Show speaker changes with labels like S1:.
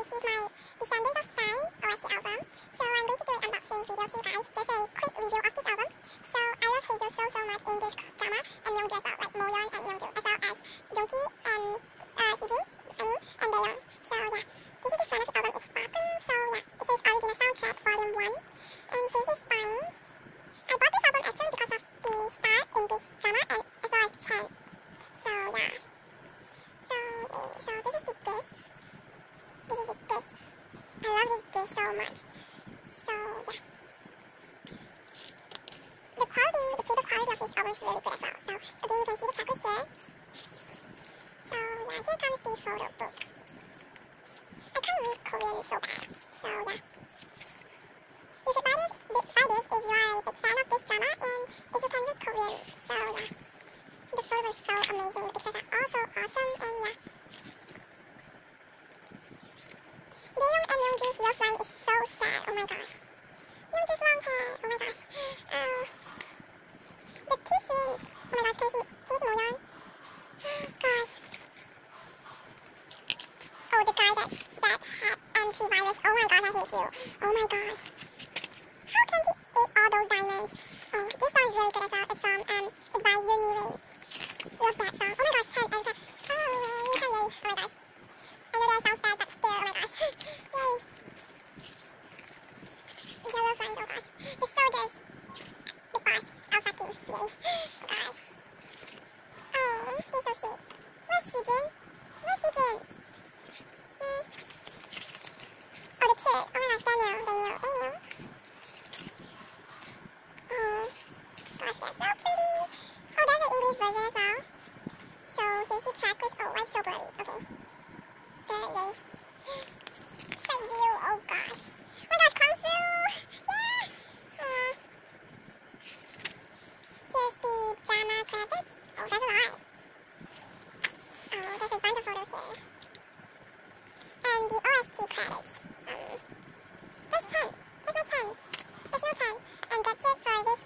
S1: received my Descendants of Sun OST album. So I'm going to do an unboxing video to you guys, just a quick review of this album. So I love Haecyo so much in this drama, and Myungju as well, like Moyeon and Myungju, as well as Jongki and Sejin, and Daeyeon. So yeah, this is the front of the album, it's sparkling. So yeah, it says Original Soundtrack Volume 1, and here's the spine. I bought this album actually because of the star in this drama, and as well as Chen. So yeah. So this is the disc. This is the disc. I love this disc so much. So yeah. The quality, the paper quality of this album is really good as well. So again, you can see the chocolates here. So yeah, here comes the photo book. I can't read Korean so bad. So yeah. You should buy this if you are a big fan of this drama and if you can read Korean. So yeah. The photo is so amazing. The pictures are also awesome, and yeah. Daeyeon and Myungju's love line is so sad. Oh my gosh. Myungju's long hair. Oh my gosh. The kissing. Oh my gosh. Can you see Moyeon? Gosh. Oh, the guy that had antivirus. Oh my gosh, I hate you. Oh my gosh. How can he eat all those diamonds? Oh, this song is really good as well. It's from it's by Yoon Mi-rae. Love that song. Oh my gosh, Chen and Chen. Oh, yay. Oh my gosh. I know that sounds bad, but still, oh my gosh. Yay. Yellow flying, oh gosh. The soldiers. Big boss. Alpha team. Yay. Oh gosh. Oh, he's so sweet. Where's Sejin? Where's Sejin? Oh, the kid. Oh my gosh, they knew. Oh, gosh, they're so pretty. Oh, there's an English version as well. So here's the track list. Oh, it's so blurry. Okay. Yay. Side view. Oh gosh. Oh my gosh, Kongsu. Yeah. Here's the drama credits. Oh, that's a lot. Oh, there's a bunch of photos here. And the OST credits. Where's Chen? Where's my Chen? There's no Chen. And that's it for this